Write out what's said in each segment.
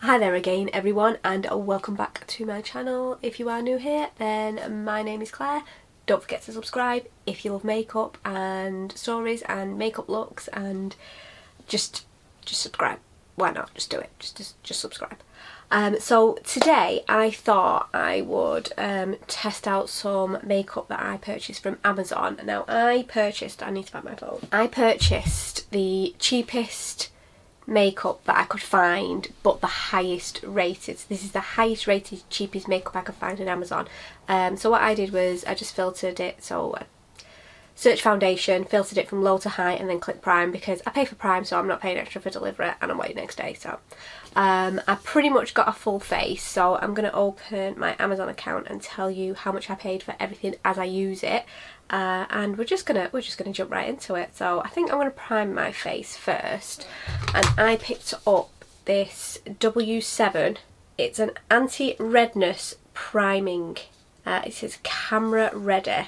Hi there again everyone, and welcome back to my channel. If you are new here, then my name is Claire. Don't forget to subscribe if you love makeup and stories and makeup looks, and just subscribe. Why not? Just do it. Just subscribe. So today I thought I would test out some makeup that I purchased from Amazon. Now I need to find my phone. I purchased the cheapest makeup that I could find, but the highest rated. This is the highest rated, cheapest makeup I could find on Amazon. So what I did was I just filtered it. So I searched foundation, filtered it from low to high, and then clicked prime, because I pay for prime, so I'm not paying extra for delivery, and I'm waiting next day. So I pretty much got a full face. So I'm going to open my Amazon account and tell you how much I paid for everything as I use it. And we're just gonna jump right into it. So I think I'm gonna prime my face first, and I picked up this W7. It's an anti-redness priming. It says camera ready.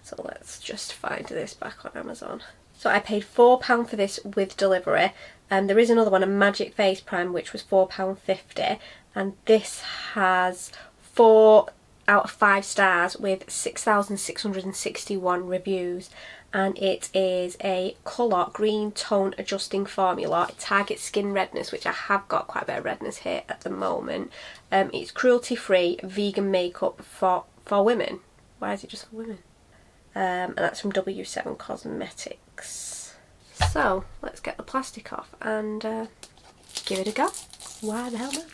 So let's just find this back on Amazon. So I paid £4 for this with delivery. There is another one, a Magic Face Prime, which was £4.50, and this has 4 out of 5 stars with 6,661 reviews, and it is a colour green tone adjusting formula. It targets skin redness, which I have got quite a bit of redness here at the moment. It's cruelty free vegan makeup for women. Why is it just for women? And that's from W7 Cosmetics. So let's get the plastic off and give it a go. Why the hell not?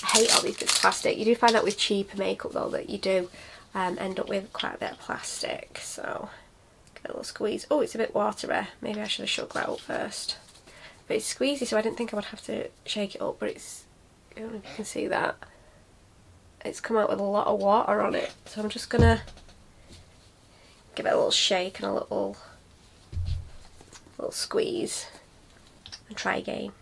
I hate all these bits of plastic. You do find out with cheaper makeup though that you do end up with quite a bit of plastic. So get a little squeeze. Oh, it's a bit watery. Maybe I should have shook that up first. But it's squeezy, so I didn't think I would have to shake it up, but it's, I don't know if you can see that. It's come out with a lot of water on it. So I'm just gonna give it a little shake and a little squeeze and try again.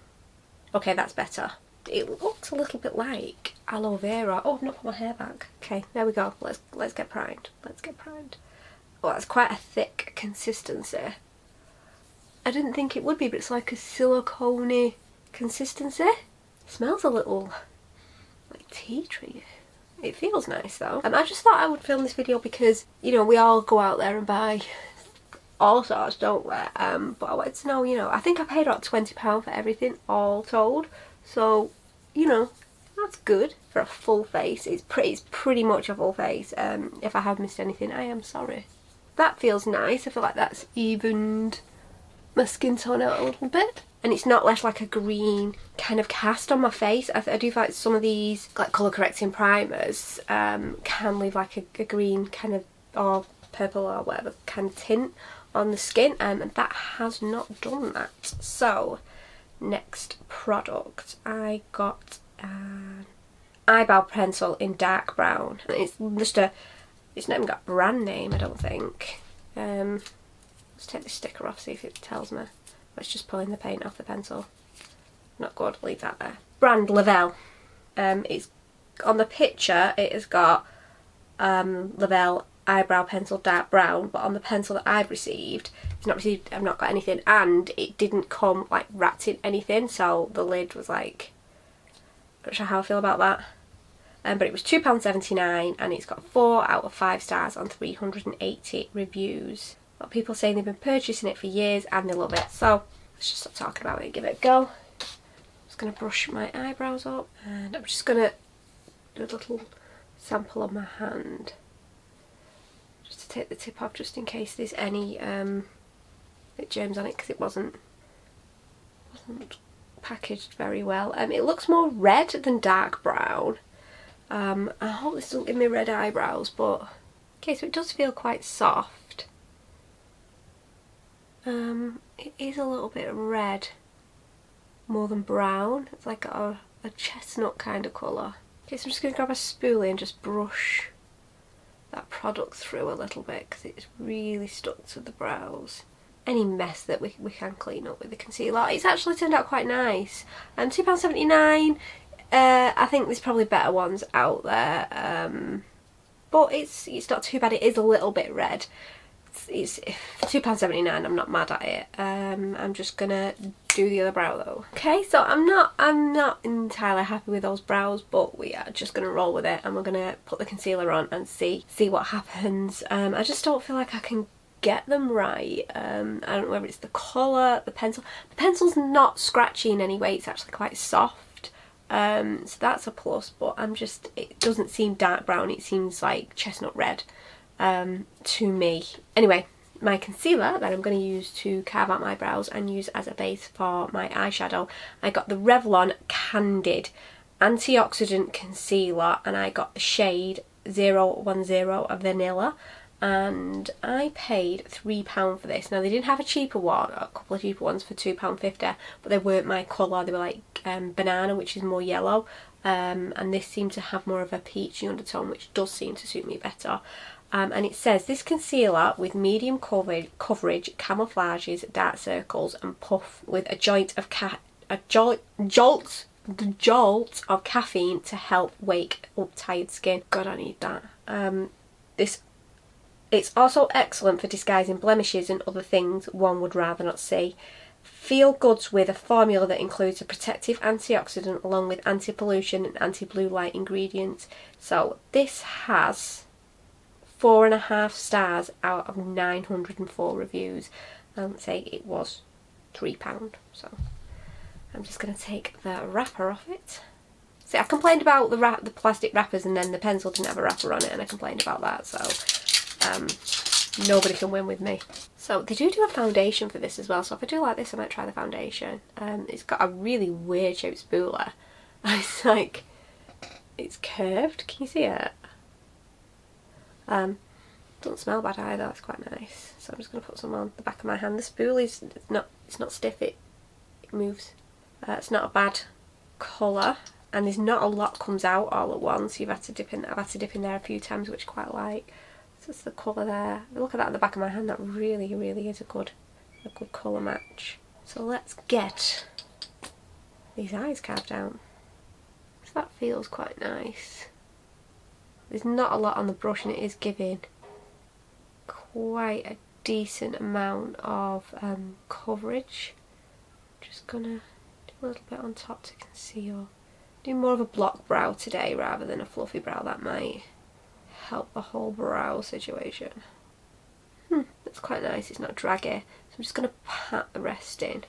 Okay, that's better. It looks a little bit like aloe vera. Oh, I've not put my hair back. Okay, there we go. Let's get primed. Let's get primed. Oh, that's quite a thick consistency. I didn't think it would be, but it's like a silicone-y consistency. It smells a little like tea tree. It feels nice though. I just thought I would film this video because, you know, we all go out there and buy all sorts, don't we? But I wanted to know, you know, I think I paid about £20 for everything all told. So, you know, that's good for a full face. It's pretty much a full face. If I have missed anything, I am sorry. That feels nice. I feel like that's evened my skin tone out a little bit. And it's not left like a green kind of cast on my face. I do feel like some of these like colour correcting primers can leave like a green kind of, or purple or whatever kind of tint on the skin. And that has not done that. So next product, I got an eyebrow pencil in dark brown. It's just it's not even got a brand name, I don't think. Let's take the sticker off, see if it tells me. It's just pulling the paint off the pencil. Not good, leave that there. Brand Revlon. It's on the picture, it has got Revlon eyebrow pencil dark brown, but on the pencil that I've received, I've not got anything, and it didn't come like wrapped in anything, so the lid was like, I'm not sure how I feel about that. But it was £2.79, and it's got 4 out of 5 stars on 380 reviews. A lot of people saying they've been purchasing it for years and they love it. So let's just stop talking about it and give it a go. I'm just going to brush my eyebrows up, and I'm just going to do a little sample on my hand. Just to take the tip off, just in case there's any germs on it, because it wasn't packaged very well. It looks more red than dark brown. I hope this doesn't give me red eyebrows, but okay, so it does feel quite soft. It is a little bit red more than brown. It's like a chestnut kind of colour. Okay, so I'm just going to grab a spoolie and just brush that product through a little bit, because it's really stuck to the brows. Any mess that we can clean up with the concealer. It's actually turned out quite nice. £2.79. I think there's probably better ones out there, but it's not too bad. It is a little bit red. It's £2.79. I'm not mad at it. I'm just gonna do the other brow though. Okay, so I'm not entirely happy with those brows, but we are just gonna roll with it, and we're gonna put the concealer on and see what happens. I just don't feel like I can get them right. I don't know whether it's the colour, the pencil. The pencil's not scratchy in any way, it's actually quite soft. So that's a plus, but it doesn't seem dark brown, it seems like chestnut red to me. Anyway, my concealer that I'm going to use to carve out my brows and use as a base for my eyeshadow, I got the Revlon Candid Antioxidant Concealer, and I got the shade 010 Vanilla, and I paid £3 for this. Now they did have a cheaper one, a couple of cheaper ones for £2.50, but they weren't my colour. They were like banana, which is more yellow, and this seemed to have more of a peachy undertone, which does seem to suit me better. And it says, this concealer with medium coverage camouflages dark circles and puff with a jolt of caffeine to help wake up tired skin. God, I need that. It's also excellent for disguising blemishes and other things one would rather not see. Feel goods with a formula that includes a protective antioxidant along with anti-pollution and anti-blue light ingredients. So this has 4.5 stars out of 904 reviews. Say it was £3, so I'm just going to take the wrapper off it. See, I complained about the plastic wrappers, and then the pencil didn't have a wrapper on it, and I complained about that, so nobody can win with me. So they do a foundation for this as well, so if I do like this I might try the foundation. It's got a really weird shaped spooler. It's like, it's curved, can you see it? Doesn't smell bad either, that's quite nice. So I'm just going to put some on the back of my hand. The spool is not stiff, it moves. It's not a bad colour, and there's not a lot comes out all at once. I've had to dip in there a few times, which I quite like. So that's the colour there. Look at that at the back of my hand, that really is a good colour match. So let's get these eyes carved out. So that feels quite nice. There's not a lot on the brush, and it is giving quite a decent amount of coverage. Just gonna do a little bit on top to conceal. Do more of a block brow today rather than a fluffy brow. That might help the whole brow situation. That's quite nice, it's not draggy. So I'm just gonna pat the rest in,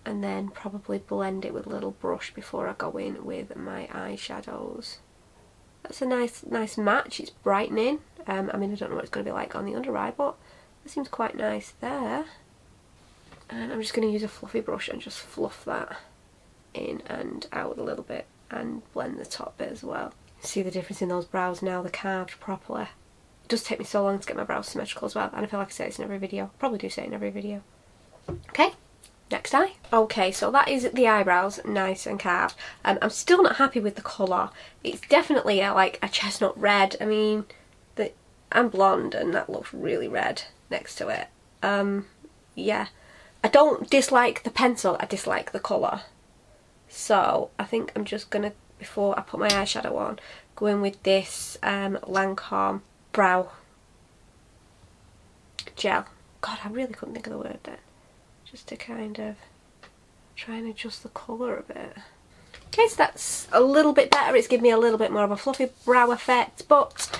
and then probably blend it with a little brush before I go in with my eyeshadows. That's a nice match, it's brightening. I mean, I don't know what it's going to be like on the under eye, but it seems quite nice there. And I'm just going to use a fluffy brush and just fluff that in and out a little bit, and blend the top bit as well. See the difference in those brows now, they're carved properly. It does take me so long to get my brows symmetrical as well, and I feel like I say this in every video. Probably do say it in every video. Okay. Next eye. Okay, so that is the eyebrows, nice and carved. I'm still not happy with the colour. It's definitely like a chestnut red. I mean, I'm blonde and that looks really red next to it. Yeah. I don't dislike the pencil, I dislike the colour. So I think I'm just going to, before I put my eyeshadow on, go in with this Lancome brow gel. God, I really couldn't think of the word then. Just to kind of try and adjust the colour a bit. Okay, so that's a little bit better. It's given me a little bit more of a fluffy brow effect, but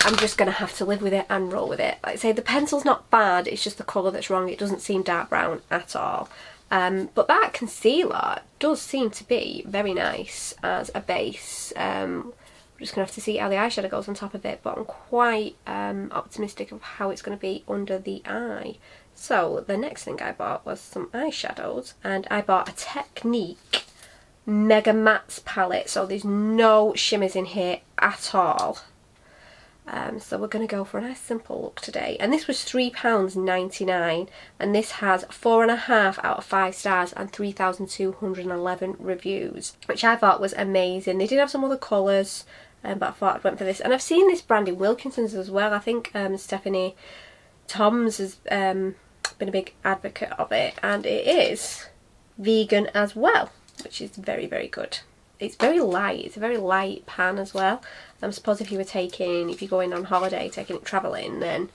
I'm just going to have to live with it and roll with it. Like I say, the pencil's not bad, it's just the colour that's wrong. It doesn't seem dark brown at all. But that concealer does seem to be very nice as a base. We're just going to have to see how the eyeshadow goes on top of it, but I'm quite optimistic of how it's going to be under the eye. So the next thing I bought was some eyeshadows, and I bought a Technic Mega Mattes palette, so there's no shimmers in here at all. So we're going to go for a nice simple look today, and this was £3.99, and this has 4.5 out of 5 stars and 3,211 reviews, which I thought was amazing. They did have some other colours, but I thought I'd went for this, and I've seen this brand in Wilkinson's as well. I think Stephanie Toms has been a big advocate of it, and it is vegan as well, which is very good. It's very light, it's a very light pan as well. I suppose if you're going on holiday, taking it travelling, then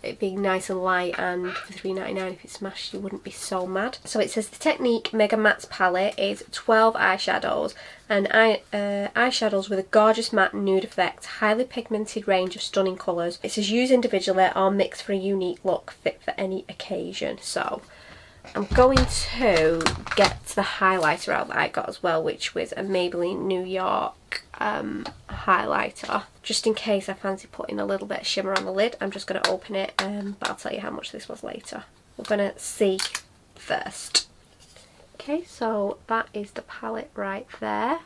it being nice and light, and for £3.99 if it's smashed you wouldn't be so mad. So it says the Technic Mega Mattes palette is 12 eyeshadows and eyeshadows with a gorgeous matte nude effect, highly pigmented range of stunning colours. It says use individually or mix for a unique look fit for any occasion. So I'm going to get the highlighter out that I got as well, which was a Maybelline New York highlighter. Just in case I fancy putting a little bit of shimmer on the lid, I'm just going to open it, but I'll tell you how much this was later. We're going to see first. Okay, so that is the palette right there.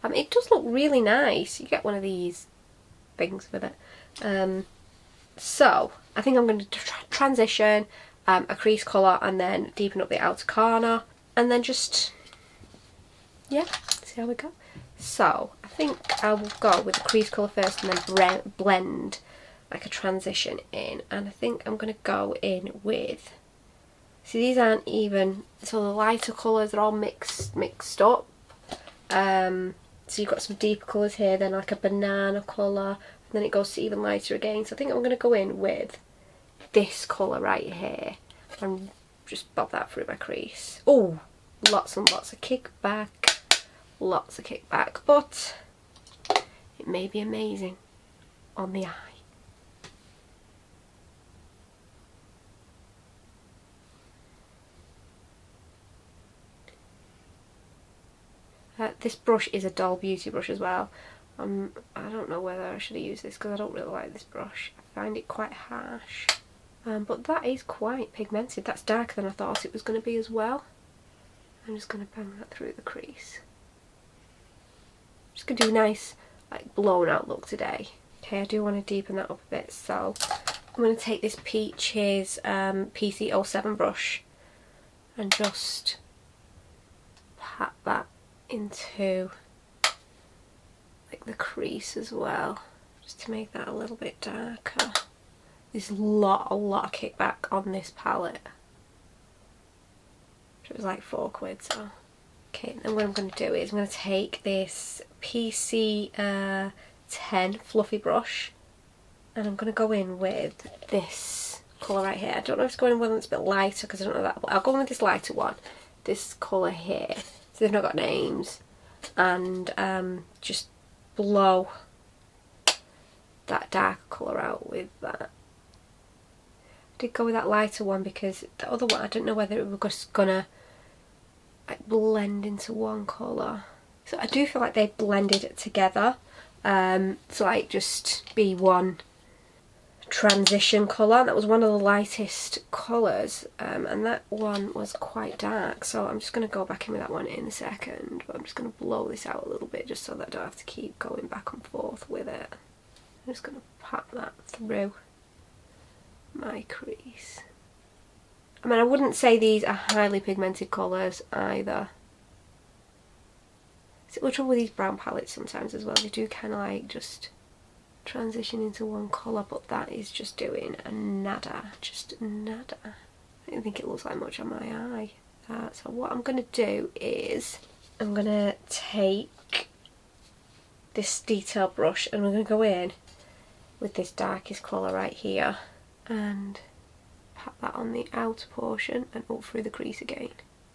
It does look really nice. You get one of these things with it. So I think I'm going to transition a crease colour and then deepen up the outer corner, and then just, yeah, see how we go. So I think I will go with the crease colour first and then blend like a transition in, and I think I'm going to go in with, see these aren't even, so the lighter colours are all mixed up. So you've got some deeper colours here, then like a banana colour, and then it goes to even lighter again. So I think I'm going to go in with this colour right here and just bob that through my crease. Oh, lots and lots of kickback, but it may be amazing on the eye. This brush is a Doll Beauty brush as well. I don't know whether I should have used this because I don't really like this brush. I find it quite harsh. But that is quite pigmented. That's darker than I thought it was going to be as well. I'm just going to bang that through the crease. Just going to do a nice like blown out look today. Okay, I do want to deepen that up a bit, so I'm going to take this Peaches PC07 brush and just pat that into like the crease as well, just to make that a little bit darker. There's a lot of kickback on this palette. It was like £4, so. Okay, then what I'm going to do is I'm going to take this PC10 fluffy brush and I'm going to go in with this colour right here. I don't know if it's going in one that's a bit lighter because I don't know that, but I'll go in with this lighter one, this colour here. So they've not got names, and just blow that dark colour out with that. I did go with that lighter one because the other one I didn't know whether it was just gonna like blend into one colour. So I do feel like they blended together, so like just be one transition colour. That was one of the lightest colours, and that one was quite dark, so I'm just going to go back in with that one in a second, but I'm just going to blow this out a little bit just so that I don't have to keep going back and forth with it. I'm just going to pat that through my crease. I mean, I wouldn't say these are highly pigmented colours either. See, the trouble with these brown palettes sometimes as well, they do kind of like just transition into one colour, but that is just doing a nada, just nada. I don't think it looks like much on my eye. So what I'm going to do is I'm going to take this detail brush and I'm going to go in with this darkest colour right here and pat that on the outer portion and up through the crease again.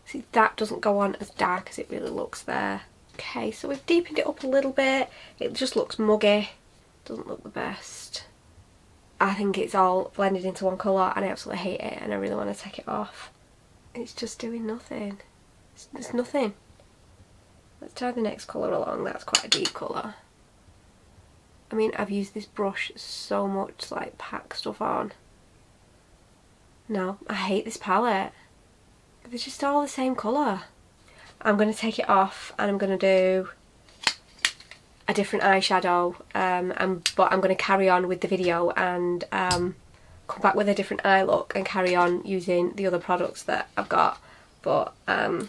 See, that doesn't go on as dark as it really looks there. Okay, so we've deepened it up a little bit. It just looks muggy. Doesn't look the best. I think it's all blended into one colour and I absolutely hate it and I really want to take it off. It's just doing nothing. It's nothing. Let's try the next colour along. That's quite a deep colour. I mean, I've used this brush so much to like pack stuff on. No, I hate this palette. They're just all the same colour. I'm going to take it off and I'm going to do a different eyeshadow, but I'm going to carry on with the video and come back with a different eye look and carry on using the other products that I've got. But I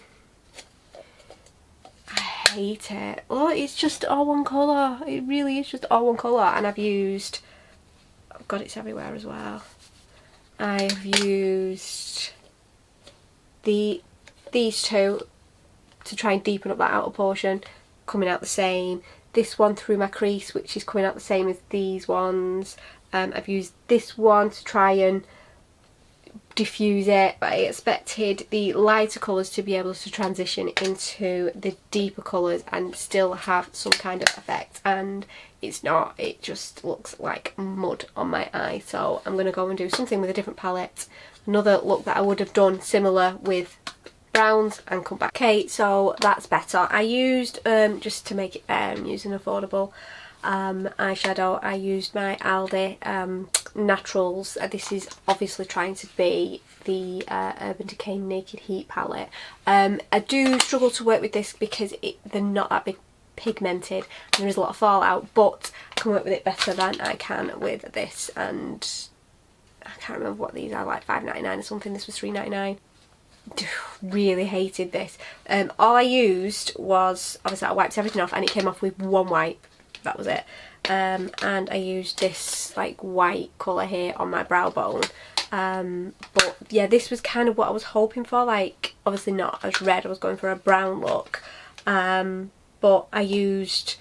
hate it. Oh, it's just all one colour. It really is just all one colour, and I've used, oh god, it's everywhere as well. I've used these two to try and deepen up that outer portion, coming out the same. This one through my crease, which is coming out the same as these ones. I've used this one to try and diffuse it, but I expected the lighter colours to be able to transition into the deeper colours and still have some kind of effect, and it's not. It just looks like mud on my eye, so I'm going to go and do something with a different palette, another look that I would have done similar with browns, and come back. Okay, so that's better. I used, just to make it fair, I'm using affordable eyeshadow. I used my Aldi Naturals. This is obviously trying to be the Urban Decay Naked Heat palette. I do struggle to work with this because they're not that big pigmented and there is a lot of fallout, but I can work with it better than I can with this, and I can't remember what these are, like $5.99 or something. This was $3.99. Really hated this. All I used was, obviously I wiped everything off and it came off with one wipe. That was it. And I used this like white colour here on my brow bone. But yeah, this was kind of what I was hoping for, like obviously not as red, I was going for a brown look. But I used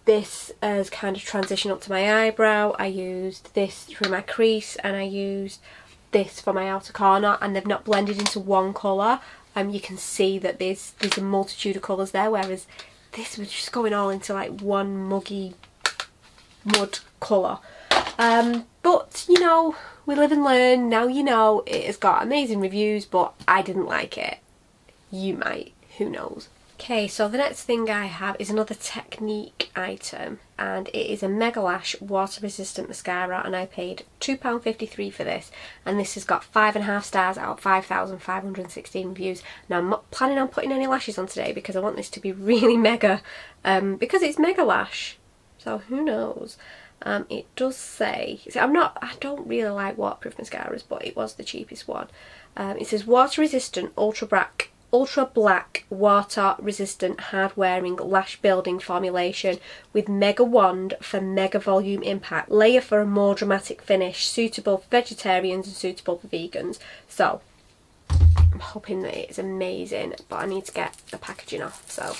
this as kind of transition up to my eyebrow. I used this through my crease, and I used this for my outer corner, and they've not blended into one colour. You can see that there's a multitude of colours there, whereas this was just going all into like one muggy mud colour. But you know, we live and learn. Now you know. It has got amazing reviews, but I didn't like it. You might, who knows. Okay, so the next thing I have is another Technic item, and it is a Mega Lash water resistant mascara, and I paid £2.53 for this, and this has got 5.5 stars out of 5,516 reviews. Now I'm not planning on putting any lashes on today because I want this to be really mega, because it's Mega Lash, so who knows. It does say, I don't really like waterproof mascaras, but it was the cheapest one. It says water resistant, ultra black water resistant hard wearing lash building formulation with mega wand for mega volume impact, layer for a more dramatic finish, suitable for vegetarians and suitable for vegans. So I'm hoping that it's amazing, but I need to get the packaging off, so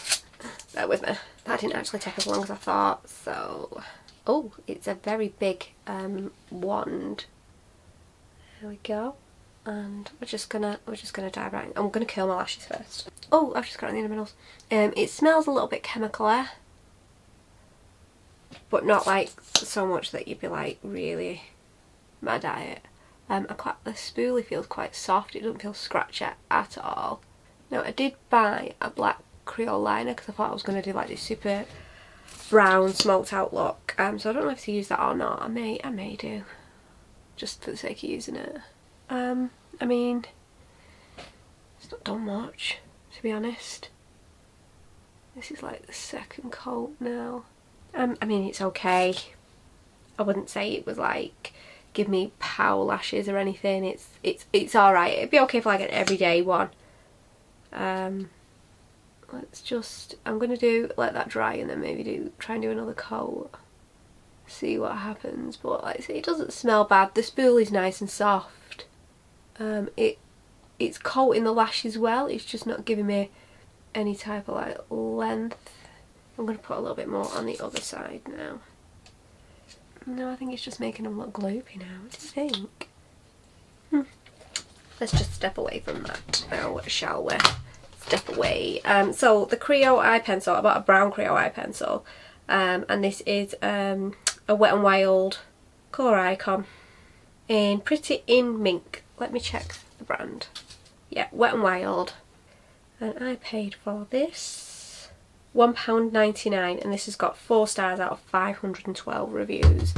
bear with me. That didn't actually take as long as I thought. So oh, it's a very big wand. There we go. And we're just gonna dive right in. I'm gonna curl my lashes first. Oh, I've just got it in the middle. It smells a little bit chemical-y, but not like so much that you'd be like really mad at it. The spoolie feels quite soft. It doesn't feel scratchy at all. Now I did buy a black Creole liner because I thought I was gonna do like this super brown smoked out look. So I don't know if to use that or not. I may do, just for the sake of using it. I mean, it's not done much, to be honest. This is like the second coat now. I mean, it's okay. I wouldn't say it was like give me pow lashes or anything. It's alright. It'd be okay for like an everyday one. Let's just, I'm gonna let that dry and then maybe try and do another coat. See what happens. But like I say, it doesn't smell bad. The spoolie's nice and soft. It's coating the lash as well. It's just not giving me any type of like length. I'm going to put a little bit more on the other side now. No, I think it's just making them look gloopy now. What do you think? Let's just step away from that now, shall we? Step away. So the Creole eye pencil, I bought a brown Creole eye pencil, and this is a Wet n Wild colour icon in Pretty in Mink. Let me check the brand. Yeah, Wet n Wild. And I paid for this £1.99, and this has got 4 stars out of 512 reviews.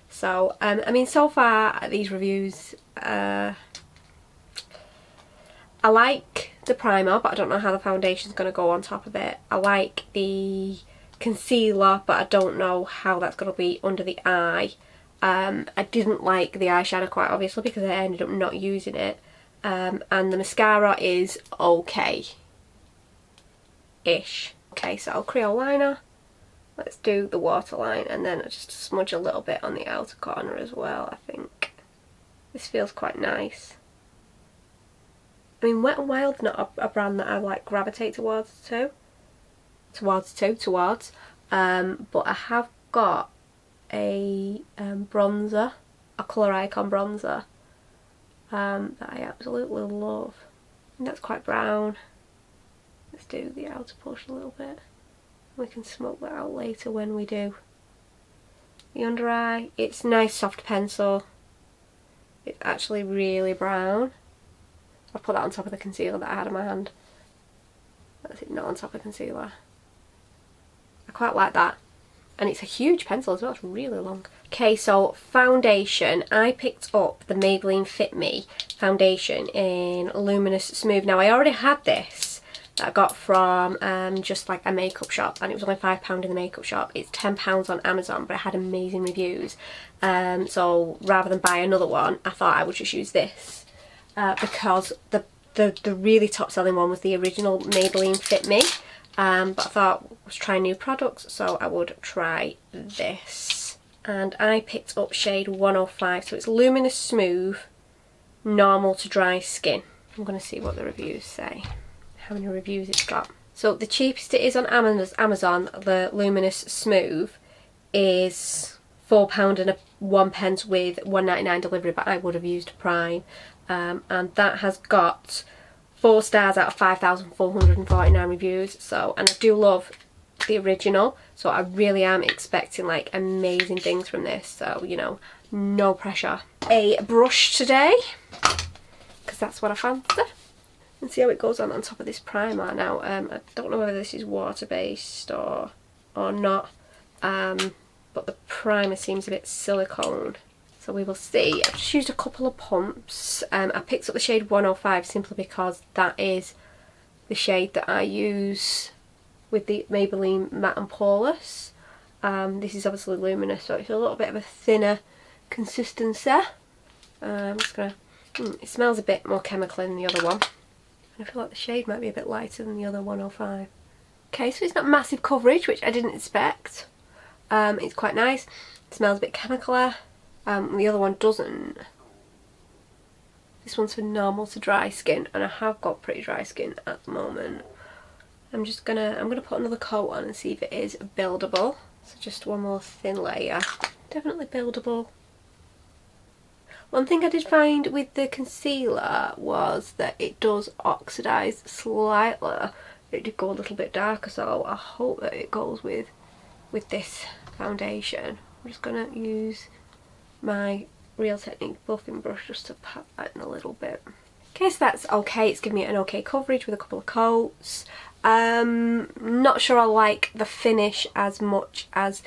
So, I mean, so far these reviews, I like the primer, but I don't know how the foundation's going to go on top of it. I like the concealer, but I don't know how that's going to be under the eye. I didn't like the eyeshadow quite obviously because I ended up not using it. And the mascara is okay-ish. Okay, so Creole liner. Let's do the waterline, and then I just smudge a little bit on the outer corner as well, I think. This feels quite nice. I mean, Wet n Wild's not a brand that I like gravitate towards. But I have got a bronzer, a Colour Icon bronzer that I absolutely love. And that's quite brown. Let's do the outer portion a little bit. We can smoke that out later when we do the under eye. It's nice soft pencil. It's actually really brown. I'll put that on top of the concealer that I had in my hand. That's it, not on top of concealer. I quite like that. And it's a huge pencil as well, it's really long. Okay, so foundation. I picked up the Maybelline Fit Me Foundation in Luminous Smooth. Now I already had this that I got from just like a makeup shop, and it was only £5 in the makeup shop. It's £10 on Amazon, but it had amazing reviews. So rather than buy another one, I thought I would just use this because the really top selling one was the original Maybelline Fit Me. But I thought I was trying new products, so I would try this. And I picked up shade 105, so it's Luminous Smooth, normal to dry skin. I'm going to see what the reviews say, how many reviews it's got. So the cheapest it is on Amazon, the Luminous Smooth, is £4 and 1p with £1.99 delivery, but I would have used Prime. And that has got 4 stars out of 5,449 reviews. So, and I do love the original, so I really am expecting like amazing things from this. So, you know, no pressure. A brush today, because that's what I fancy. And see how it goes on top of this primer. Now, I don't know whether this is water based or not, but the primer seems a bit silicone. So we will see. I've just used a couple of pumps. I picked up the shade 105 simply because that is the shade that I use with the Maybelline Matte and Poreless. This is obviously luminous, so it's a little bit of a thinner consistency. I'm just gonna. It smells a bit more chemical than the other one. And I feel like the shade might be a bit lighter than the other 105. Okay, so it's not massive coverage, which I didn't expect. It's quite nice. It smells a bit chemical-y. The other one doesn't. This one's for normal to dry skin, and I have got pretty dry skin at the moment. I'm gonna put another coat on and see if it is buildable. So just one more thin layer. Definitely buildable. One thing I did find with the concealer was that it does oxidise slightly. It did go a little bit darker, so I hope that it goes with this foundation. I'm just gonna use my Real Technic buffing brush just to pat that in a little bit. Okay, so that's okay. It's giving me an okay coverage with a couple of coats. Not sure I like the finish as much as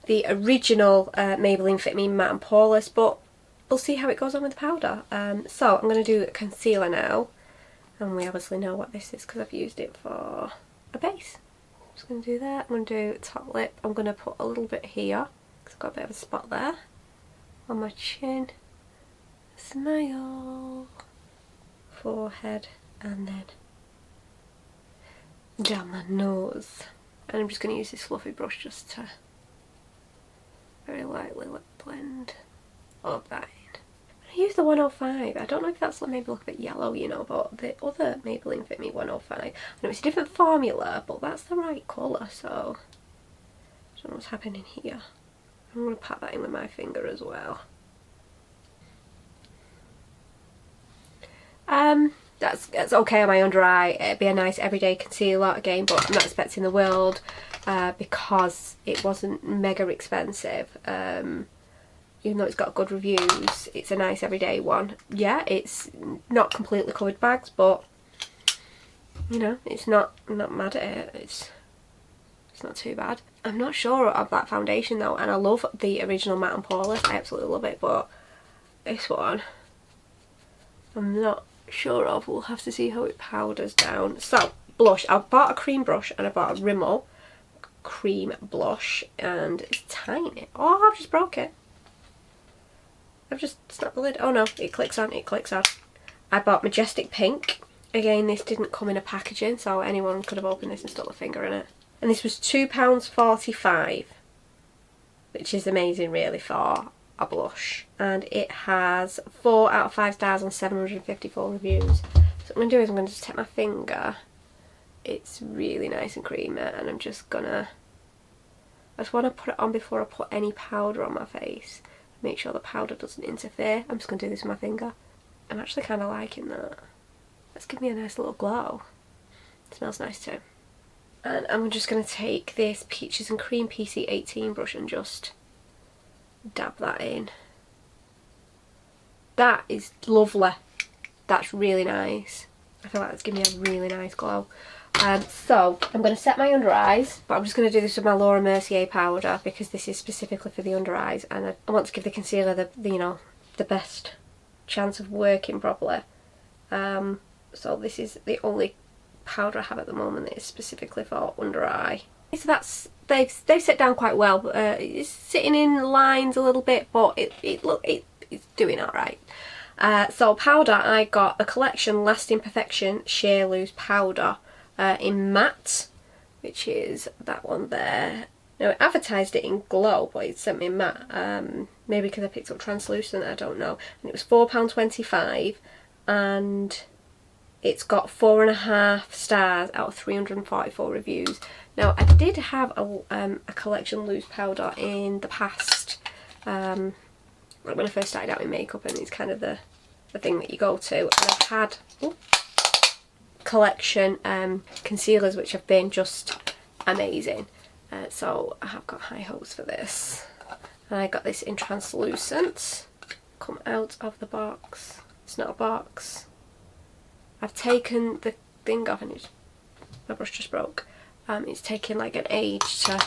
the original Maybelline Fit Me Matte and Poreless, but we'll see how it goes on with the powder. So I'm going to do concealer now, and we obviously know what this is because I've used it for a base. I'm just going to do that. I'm going to do top lip. I'm going to put a little bit here because I've got a bit of a spot there on my chin. Smile. Forehead, and then down my nose. And I'm just going to use this fluffy brush just to very lightly blend all of that in. I use the 105. I don't know if that's maybe look a bit yellow, you know, but the other Maybelline Fit Me 105, I know it's a different formula, but that's the right colour, so I don't know what's happening here. I'm going to pat that in with my finger as well. That's okay on my under eye. It'd be a nice everyday concealer again, but I'm not expecting the world because it wasn't mega expensive. Even though it's got good reviews, it's a nice everyday one. Yeah, it's not completely covered bags, but you know, I'm not mad at it. It's not too bad. I'm not sure of that foundation though, and I love the original Matte and Poreless. I absolutely love it, but this one I'm not sure of. We'll have to see how it powders down. So blush, I bought a cream brush and I bought a Rimmel cream blush, and it's tiny. Oh, I've just broke it. I've just snapped the lid. Oh no, it clicks on, it clicks on. I bought Majestic pink. Again, this didn't come in a packaging, so anyone could have opened this and stuck a finger in it. And this was £2.45, which is amazing really for a blush. And it has 4 out of 5 stars on 754 reviews. So what I'm going to do is I'm going to just take my finger. It's really nice and creamy, and I'm just going to I just want to put it on before I put any powder on my face. Make sure the powder doesn't interfere. I'm just going to do this with my finger. I'm actually kind of liking that. Let's give me a nice little glow. It smells nice too. And I'm just going to take this Peaches and Cream PC18 brush and just dab that in. That is lovely. That's really nice. I feel like that's giving me a really nice glow. So I'm going to set my under eyes, but I'm just going to do this with my Laura Mercier powder because this is specifically for the under eyes, and I want to give the concealer the best chance of working properly. So this is the only powder I have at the moment that is specifically for under eye. So they've set down quite well. But, it's sitting in lines a little bit, but it's doing alright. So powder, I got a collection Lasting Perfection Sheer Loose powder in matte, which is that one there. Now it advertised it in glow, but it sent me matte. Maybe because I picked up translucent, I don't know. And it was £4.25, and it's got 4.5 stars out of 344 reviews. Now I did have a collection loose powder in the past, like when I first started out in makeup, and it's kind of the thing that you go to. And I've had collection concealers which have been just amazing. So I have got high hopes for this. And I got this in translucent. Come out of the box. It's not a box. I've taken the thing off and my brush just broke. It's taken like an age to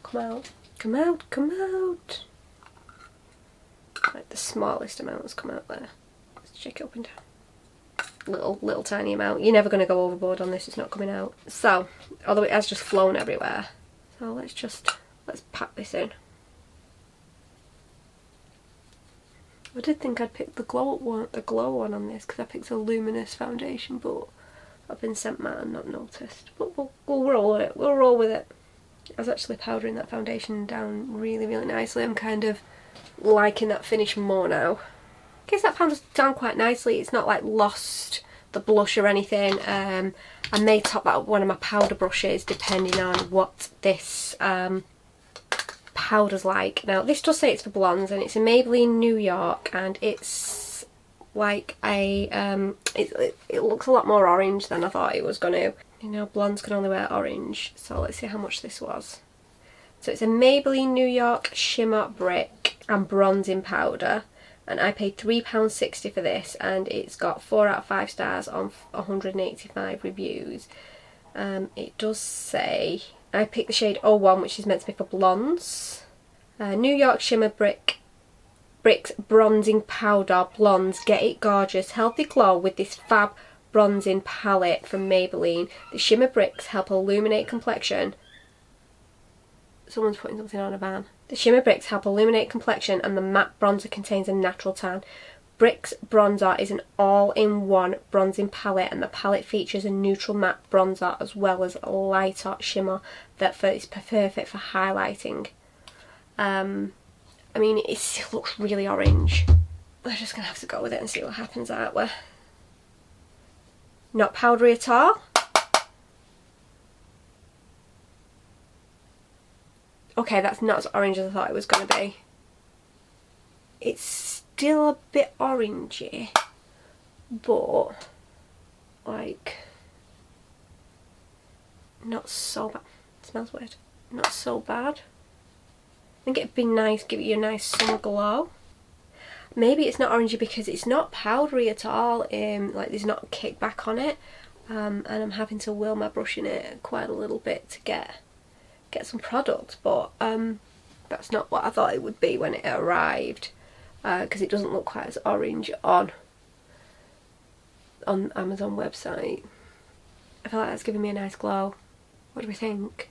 come out. Come out, come out. Like the smallest amount has come out there. Let's check it up and down. Little tiny amount. You're never going to go overboard on this, it's not coming out. So, although it has just flown everywhere. So let's pack this in. I did think I'd pick the glow one on this because I picked a luminous foundation, but I've been sent matte and not noticed. But we'll roll with it. We'll roll with it. I was actually powdering that foundation down really, really nicely. I'm kind of liking that finish more now. I guess that powder's down quite nicely. It's not like lost the blush or anything. I may top that up with one of my powder brushes depending on what this powder's like. Now this does say it's for blondes, and it's a Maybelline New York, and it's like a it looks a lot more orange than I thought it was going to. You know, blondes can only wear orange, so let's see how much this was. So it's a Maybelline New York Shimmer Brick and Bronzing Powder, and I paid £3.60 for this, and it's got 4 out of 5 stars on 185 reviews. It does say, I picked the shade 01, which is meant to be for blondes. New York Shimmer Bricks Bronzing Powder Blondes. Get it gorgeous, healthy glow with this fab bronzing palette from Maybelline. The Shimmer Bricks help illuminate complexion. Someone's putting something on a van. The Shimmer Bricks help illuminate complexion, and the matte bronzer contains a natural tan. Bricks Bronzer is an all-in-one bronzing palette, and the palette features a neutral matte bronzer as well as a lighter shimmer that is perfect for highlighting. I mean, it still looks really orange. We're just going to have to go with it and see what happens, aren't we? Not powdery at all. Okay, that's not as orange as I thought it was going to be. It's still a bit orangey, but like not so bad. It smells weird. Not so bad. I think it'd be nice, give you a nice summer glow. Maybe it's not orangey because it's not powdery at all. Like there's not a kickback on it, and I'm having to whirl my brush in it quite a little bit to get some product, but that's not what I thought it would be when it arrived, because it doesn't look quite as orange on Amazon website. I feel like that's giving me a nice glow. What do we think?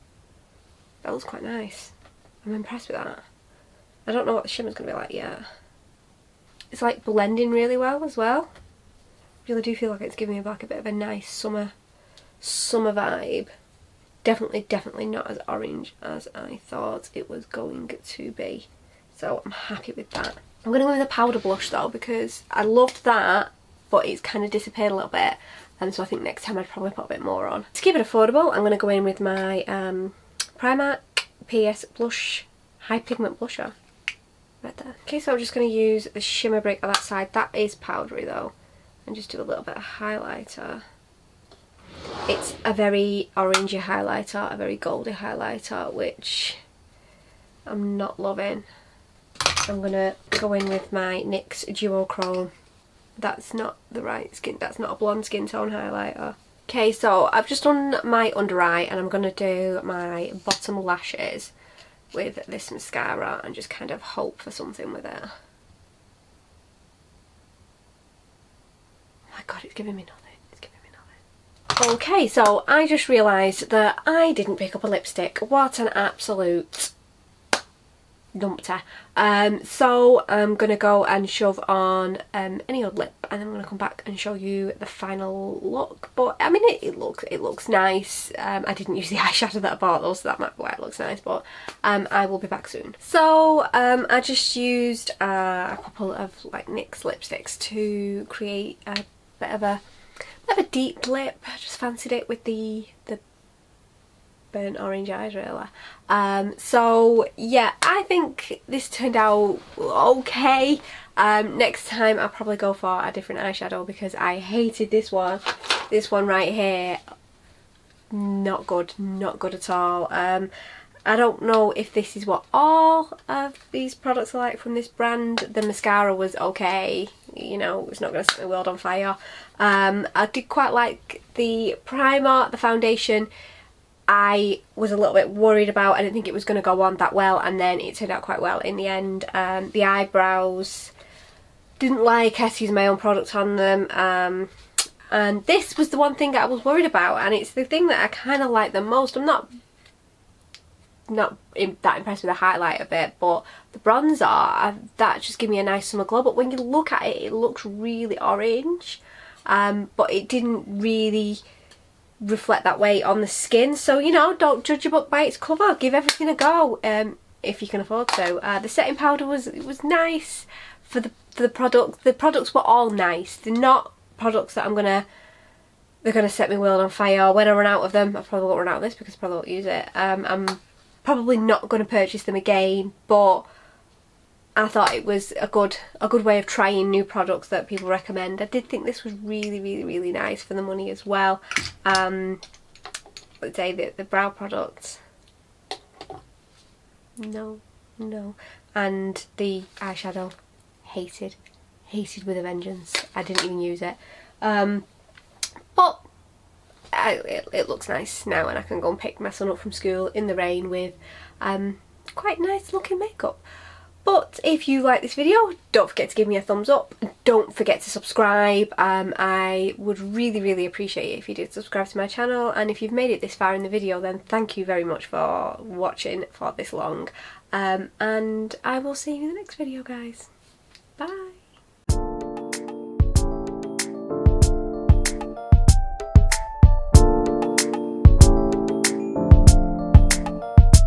That looks quite nice. I'm impressed with that. I don't know what the shimmer's going to be like yet. It's like blending really well as well. I really do feel like it's giving me like a bit of a nice summer vibe. Definitely not as orange as I thought it was going to be. So I'm happy with that. I'm going to go with a powder blush though, because I loved that, but it's kind of disappeared a little bit. And so I think next time I'd probably put a bit more on. To keep it affordable, I'm going to go in with my Primark PS Blush High Pigment Blusher. Right there. Okay, so I'm just going to use the shimmer brick on that side. That is powdery though. And just do a little bit of highlighter. It's a very orangey highlighter, a very goldy highlighter, which I'm not loving. I'm going to go in with my NYX Duochrome. That's not the right skin, that's not a blonde skin tone highlighter. Okay, so I've just done my under eye and I'm going to do my bottom lashes with this mascara and just kind of hope for something with it. Oh my god, it's giving me nothing. It's giving me nothing. Okay, so I just realised that I didn't pick up a lipstick. What an absolute numpty. So I'm gonna go and shove on any old lip, and then I'm gonna come back and show you the final look. But I mean, it looks nice. I didn't use the eyeshadow that I bought though, so that might be why it looks nice. But I will be back soon. So I just used a couple of like NYX lipsticks to create a bit of a deep lip. I just fancied it with the burnt orange eyes really. So yeah, I think this turned out okay. Next time I'll probably go for a different eyeshadow because I hated this one. This one right here, not good at all. I don't know if this is what all of these products are like from this brand. The mascara was okay, you know, it's not going to set my world on fire. I did quite like the primer. The foundation I was a little bit worried about. I didn't think it was going to go on that well, and then it turned out quite well in the end. The eyebrows, didn't like using my own product on them, and this was the one thing that I was worried about, and it's the thing that I kind of like the most. I'm not that impressed with the highlight of it, but the bronzer, that just gave me a nice summer glow. But when you look at it, it looks really orange, but it didn't really reflect that way on the skin. So, you know, don't judge a book by its cover. Give everything a go if you can afford to. The setting powder was nice for the product. The products were all nice. They're not products that they're gonna set my world on fire. When I run out of them, I probably won't run out of this because I probably won't use it. I'm probably not going to purchase them again, but I thought it was a good way of trying new products that people recommend. I did think this was really nice for the money as well. Let's say the brow products, no, and the eyeshadow, hated with a vengeance. I didn't even use it, but it looks nice now, and I can go and pick my son up from school in the rain with quite nice looking makeup. But if you like this video, don't forget to give me a thumbs up. Don't forget to subscribe. I would really appreciate it if you did subscribe to my channel, and if you've made it this far in the video, then thank you very much for watching for this long, and I will see you in the next video, guys. Bye.